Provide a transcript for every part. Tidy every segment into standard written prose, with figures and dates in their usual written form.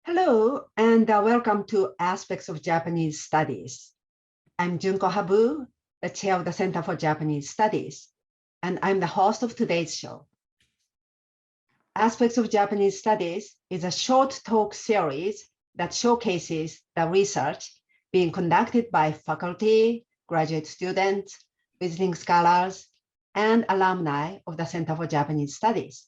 Hello, and welcome to Aspects of Japanese Studies. I'm Junko Habu, the chair of the Center for Japanese Studies, and I'm the host of today's show. Aspects of Japanese Studies is a short talk series that showcases the research being conducted by faculty, graduate students, visiting scholars, and alumni of the Center for Japanese Studies.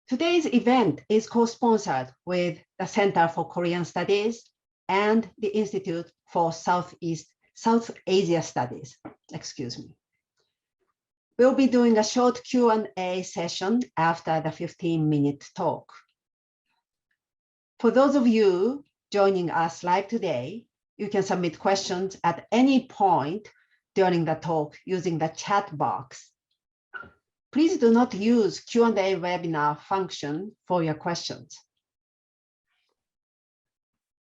Today's event is co-sponsored with the Center for Korean Studies and the Institute for South Asia Studies. We'll be doing a short Q&A session after the 15-minute talk. For those of you joining us live today, you can submit questions at any point during the talk using the chat box. Please do not use Q&A webinar function for your questions.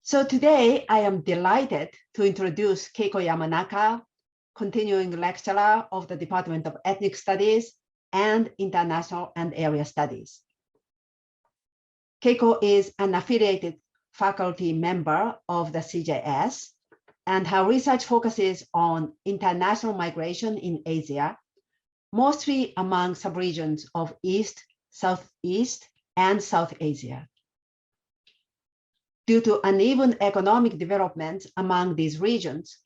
So today, I am delighted to introduce Keiko Yamanaka, continuing lecturer of the Department of Ethnic Studies and International and Area Studies. Keiko is an affiliated faculty member of the CJS, and her research focuses on international migration in Asia, mostly among subregions of East, Southeast, and South Asia. Due to uneven economic development among these regions,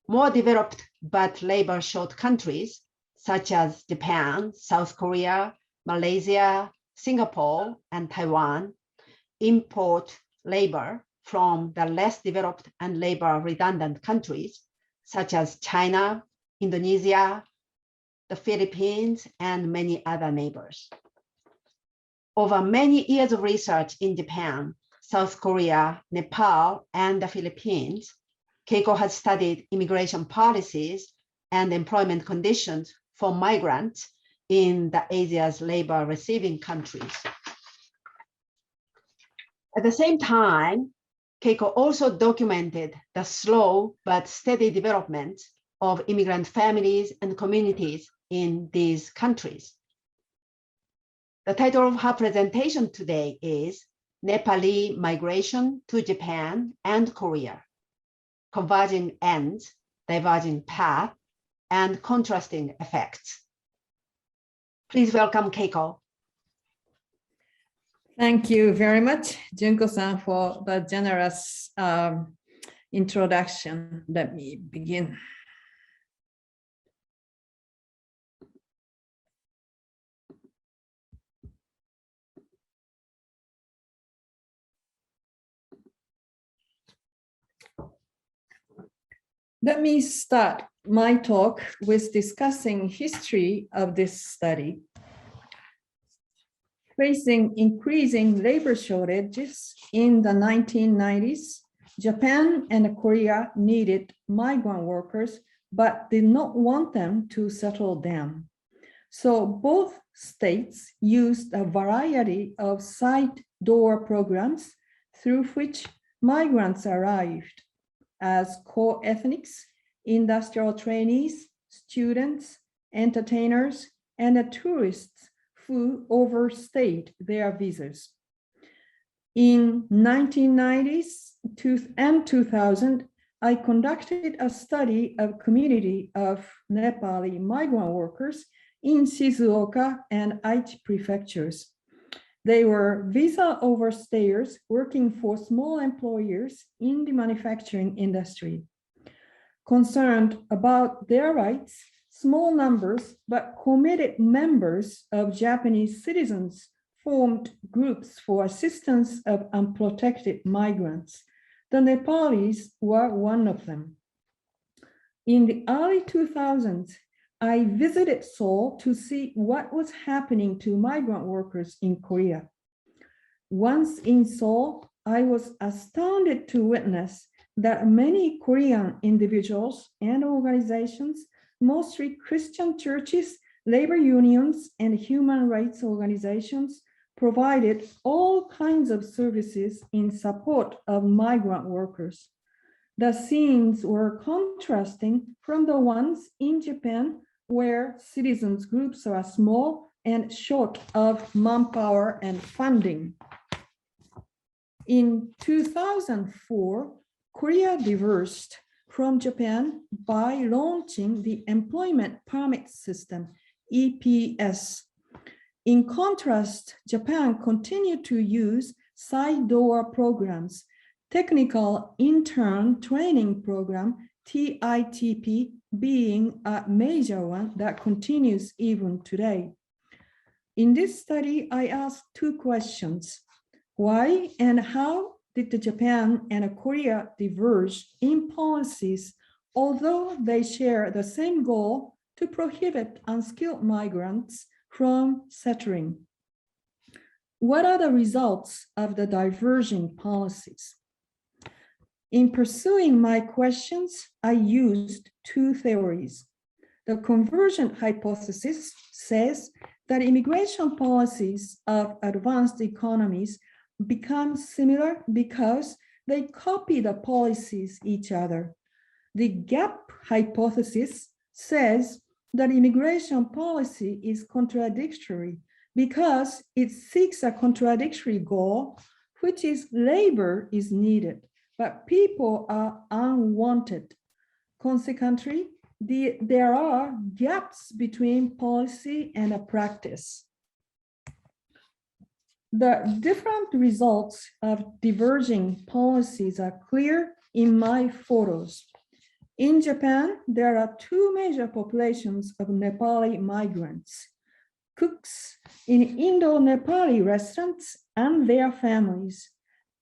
more developed but labor-short countries, such as Japan, South Korea, Malaysia, Singapore, and Taiwan, import labor from the less developed and labor-redundant countries, such as China, Indonesia, the Philippines, and many other neighbors. Over many years of research in Japan, South Korea, Nepal, and the Philippines, Keiko has studied immigration policies and employment conditions for migrants in the Asia's labor-receiving countries. At the same time, Keiko also documented the slow but steady development of immigrant families and communities in these countries. The title of her presentation today is Nepali Migration to Japan and Korea, Converging Ends, Diverging Path, and Contrasting Effects. Please welcome Keiko. Thank you very much, Junko-san, for the generous introduction. Let me begin. Let me start my talk with discussing history of this study. Facing increasing labor shortages in the 1990s, Japan and Korea needed migrant workers, but did not want them to settle down. So both states used a variety of side door programs through which migrants arrived as co-ethnics, industrial trainees, students, entertainers, and tourists who overstayed their visas. In 1990s and 2000, I conducted a study of community of Nepali migrant workers in Shizuoka and Aichi prefectures. They were visa overstayers working for small employers in the manufacturing industry. Concerned about their rights, small numbers but committed members of Japanese citizens formed groups for assistance of unprotected migrants. The Nepalis were one of them. In the early 2000s, I visited Seoul to see what was happening to migrant workers in Korea. Once in Seoul, I was astounded to witness that many Korean individuals and organizations, mostly Christian churches, labor unions, and human rights organizations, provided all kinds of services in support of migrant workers. The scenes were contrasting from the ones in Japan, where citizens groups are small and short of manpower and funding. In 2004, Korea divorced from Japan by launching the Employment Permit System, EPS. In contrast, Japan continued to use side door programs, Technical Intern Training Program, TITP, being a major one that continues even today. In this study, I asked two questions. Why and how did Japan and Korea diverge in policies, although they share the same goal to prohibit unskilled migrants from settling? What are the results of the diverging policies? In pursuing my questions, I used two theories. The convergent hypothesis says that immigration policies of advanced economies become similar because they copy the policies each other. The gap hypothesis says that immigration policy is contradictory because it seeks a contradictory goal, which is labor is needed, but people are unwanted. Consequently, there are gaps between policy and a practice. The different results of diverging policies are clear in my photos. In Japan, there are two major populations of Nepali migrants: cooks in Indo-Nepali restaurants and their families,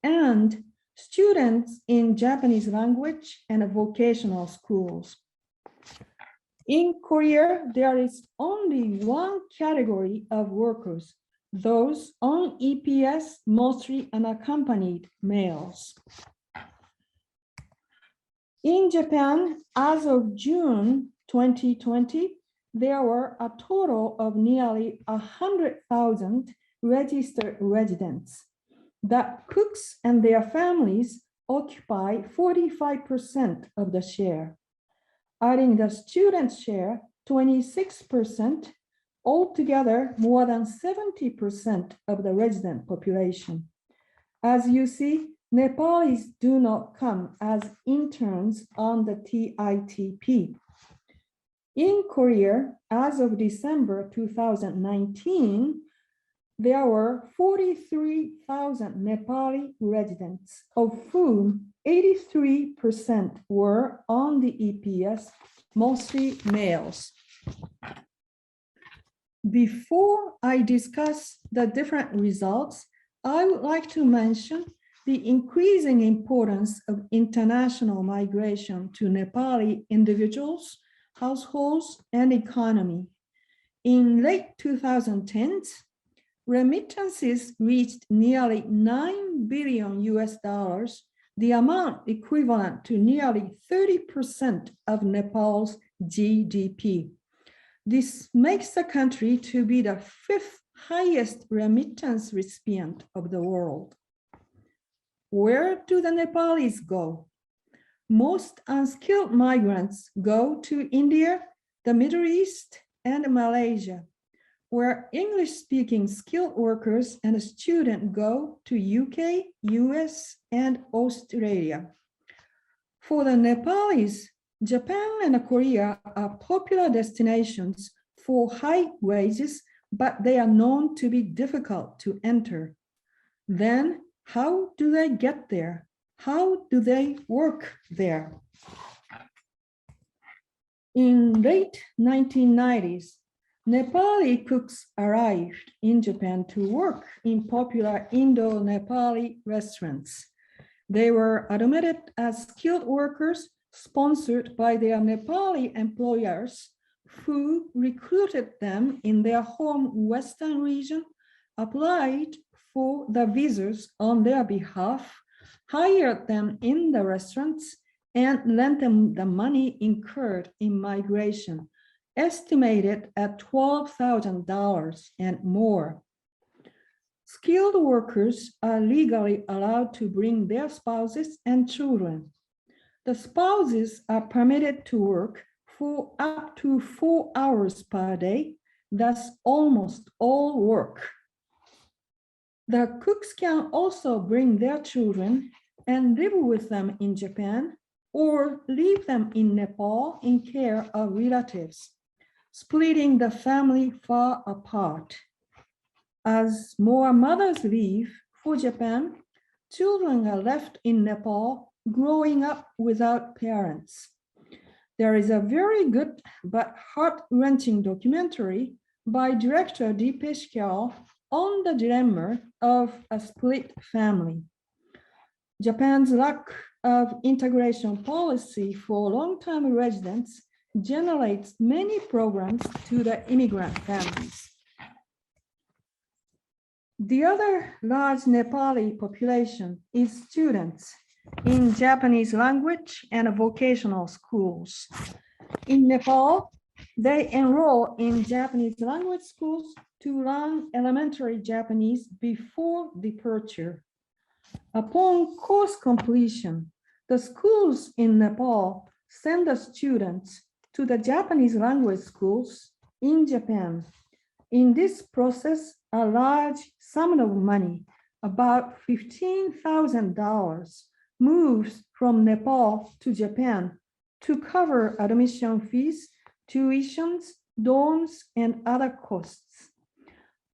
and students in Japanese language and vocational schools. In Korea, there is only one category of workers, those on EPS, mostly unaccompanied males. In Japan, as of June 2020, there were a total of nearly 100,000 registered residents. The cooks and their families occupy 45% of the share. Adding the students' share, 26%, altogether more than 70% of the resident population. As you see, Nepalis do not come as interns on the TITP. In Korea, as of December 2019, there were 43,000 Nepali residents, of whom 83% were on the EPS, mostly males. Before I discuss the different results, I would like to mention the increasing importance of international migration to Nepali individuals, households, and economy. In late 2010s, remittances reached nearly $9 billion US, the amount equivalent to nearly 30% of Nepal's GDP. This makes the country to be the fifth highest remittance recipient of the world. Where do the Nepalis go? Most unskilled migrants go to India, the Middle East, and Malaysia, where English-speaking skilled workers and students go to UK, US, and Australia. For the Nepalis, Japan and Korea are popular destinations for high wages, but they are known to be difficult to enter. Then, how do they get there? How do they work there? In late 1990s, Nepali cooks arrived in Japan to work in popular Indo-Nepali restaurants. They were admitted as skilled workers sponsored by their Nepali employers who recruited them in their home Western region, applied for the visas on their behalf, hired them in the restaurants, and lent them the money incurred in migration, estimated at $12,000 and more. Skilled workers are legally allowed to bring their spouses and children. The spouses are permitted to work for up to 4 hours per day, thus almost all work. The cooks can also bring their children and live with them in Japan or leave them in Nepal in care of relatives, splitting the family far apart. As more mothers leave for Japan, children are left in Nepal growing up without parents. There is a very good but heart-wrenching documentary by director Deepesh Kyal on the dilemma of a split family. Japan's lack of integration policy for long-term residents generates many programs to the immigrant families. The other large Nepali population is students in Japanese language and vocational schools. In Nepal, they enroll in Japanese language schools to learn elementary Japanese before departure. Upon course completion, the schools in Nepal send the students to the Japanese language schools in Japan. In this process, a large sum of money, about $15,000, moves from Nepal to Japan to cover admission fees, tuitions, dorms, and other costs.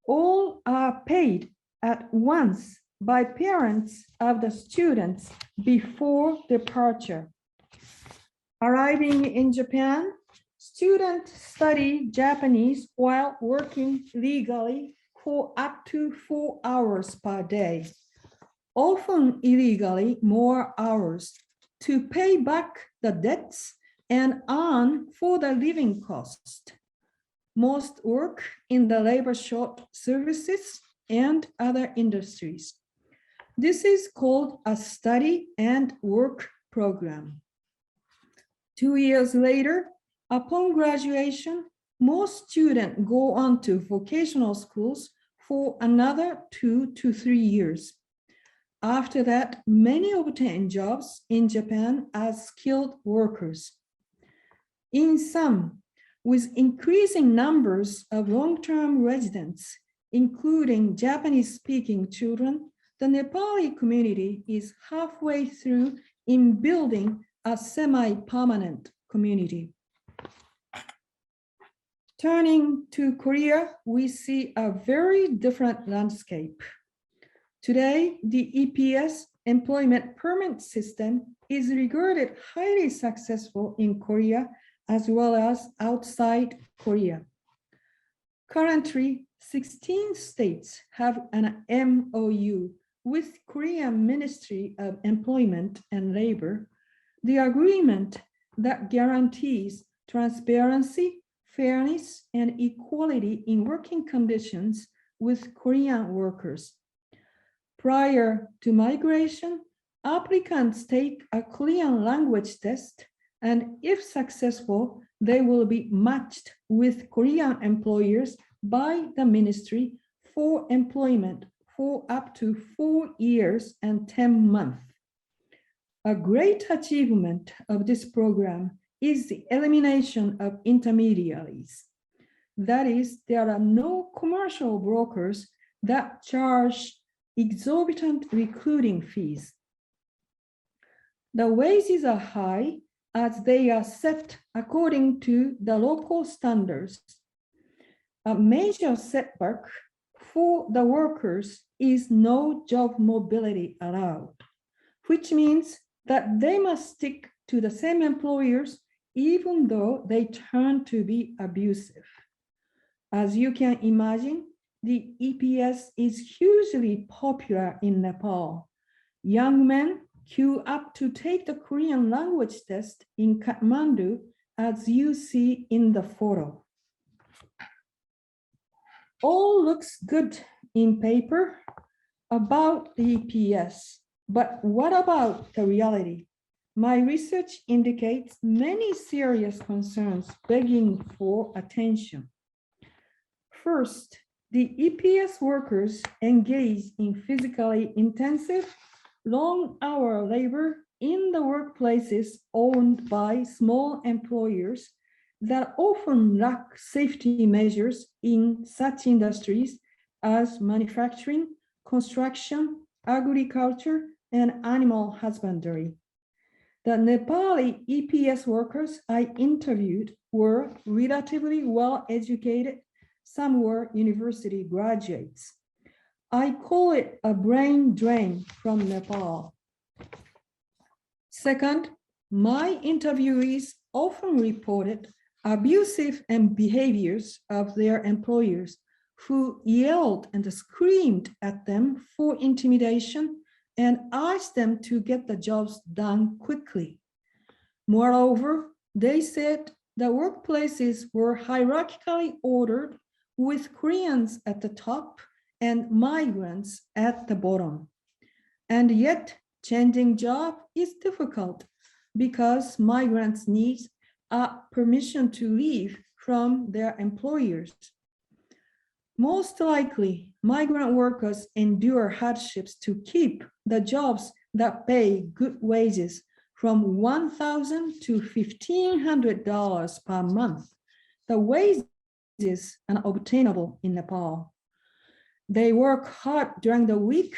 All are paid at once by parents of the students before departure. Arriving in Japan, students study Japanese while working legally for up to 4 hours per day, often illegally more hours, to pay back the debts and earn for the living cost. Most work in the labor short services and other industries. This is called a study and work program. 2 years later, upon graduation, most students go on to vocational schools for another 2 to 3 years. After that, many obtain jobs in Japan as skilled workers. In sum, with increasing numbers of long-term residents, including Japanese-speaking children, the Nepali community is halfway through in building a semi-permanent community. Turning to Korea, we see a very different landscape. Today, the EPS employment permit system is regarded highly successful in Korea as well as outside Korea. Currently, 16 states have an MOU with Korean Ministry of Employment and Labor, the agreement that guarantees transparency, fairness, and equality in working conditions with Korean workers. Prior to migration, applicants take a Korean language test, and if successful, they will be matched with Korean employers by the ministry for employment for up to 4 years and 10 months. A great achievement of this program is the elimination of intermediaries. That is, there are no commercial brokers that charge exorbitant recruiting fees. The wages are high as they are set according to the local standards. A major setback for the workers is no job mobility allowed, which means that they must stick to the same employers even though they turn to be abusive. As you can imagine, the EPS is hugely popular in Nepal. Young men queue up to take the Korean language test in Kathmandu, as you see in the photo. All looks good in paper about the EPS, but what about the reality? My research indicates many serious concerns begging for attention. First, the EPS workers engage in physically intensive, long-hour labor in the workplaces owned by small employers that often lack safety measures in such industries as manufacturing, construction, agriculture, and animal husbandry. The Nepali EPS workers I interviewed were relatively well educated. Some were university graduates. I call it a brain drain from Nepal. Second, my interviewees often reported abusive behaviors of their employers who yelled and screamed at them for intimidation and asked them to get the jobs done quickly. Moreover, they said the workplaces were hierarchically ordered with Koreans at the top and migrants at the bottom. And yet, changing job is difficult because migrants need a permission to leave from their employers. Most likely, migrant workers endure hardships to keep the jobs that pay good wages from $1,000 to $1,500 per month. The wages are unobtainable in Nepal. They work hard during the week,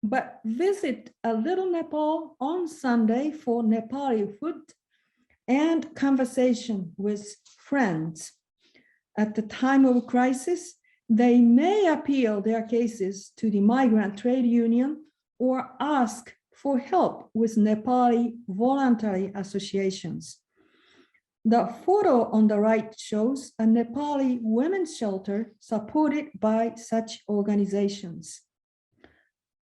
but visit a little Nepal on Sunday for Nepali food and conversation with friends. At the time of crisis, they may appeal their cases to the migrant trade union or ask for help with Nepali voluntary associations. The photo on the right shows a Nepali women's shelter supported by such organizations.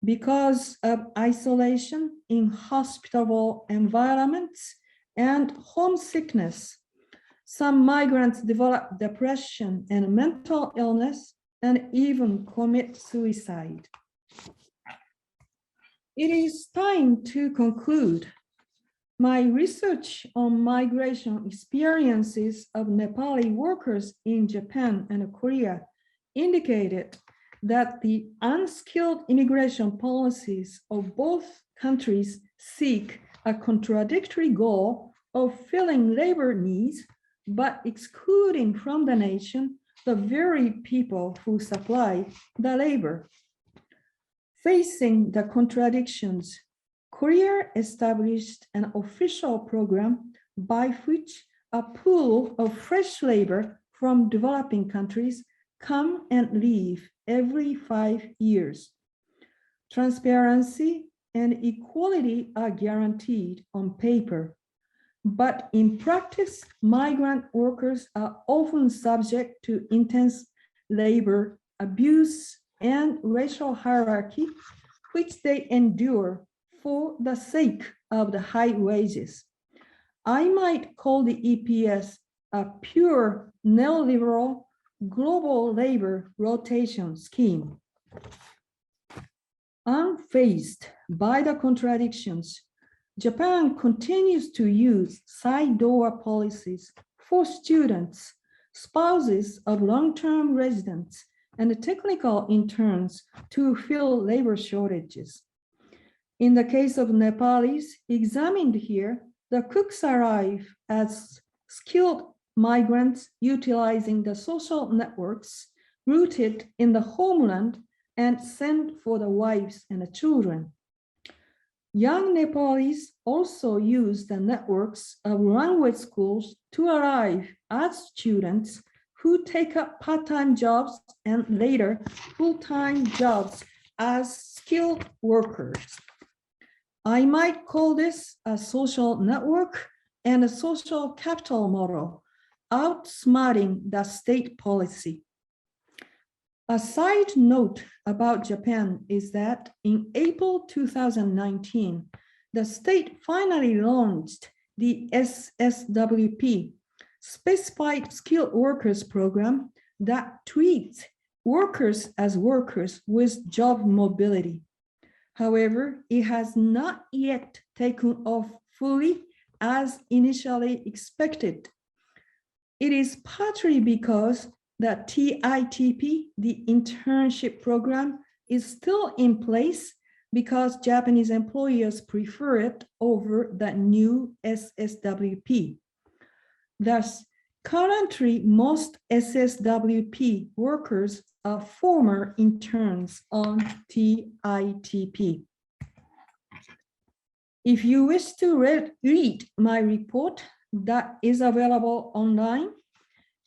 Because of isolation in hospitable environments and homesickness, some migrants develop depression and mental illness and even commit suicide. It is time to conclude. My research on migration experiences of Nepali workers in Japan and Korea indicated that the unskilled immigration policies of both countries seek a contradictory goal of filling labor needs, but excluding from the nation the very people who supply the labor. Facing the contradictions, Korea established an official program by which a pool of fresh labor from developing countries come and leave every 5 years. Transparency and equality are guaranteed on paper, but in practice, migrant workers are often subject to intense labor abuse and racial hierarchy, which they endure for the sake of the high wages. I might call the EPS a pure neoliberal global labor rotation scheme. Unfazed by the contradictions, Japan continues to use side door policies for students, spouses of long-term residents, and technical interns to fill labor shortages. In the case of Nepalis examined here, the cooks arrive as skilled migrants utilizing the social networks rooted in the homeland and sent for the wives and the children. Young Nepalis also use the networks of language schools to arrive as students who take up part-time jobs and later full-time jobs as skilled workers. I might call this a social network and a social capital model, outsmarting the state policy. A side note about Japan is that in April 2019, the state finally launched the SSWP, Specified Skilled Workers Program, that treats workers as workers with job mobility. However, it has not yet taken off fully as initially expected. It is partly because the TITP, the internship program, is still in place because Japanese employers prefer it over the new SSWP. Thus, Currently, most SSWP workers are former interns on TITP. If you wish to read my report that is available online,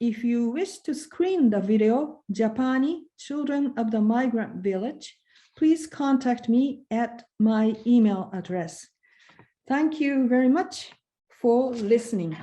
if you wish to screen the video, Japani Children of the Migrant Village, please contact me at my email address. Thank you very much for listening.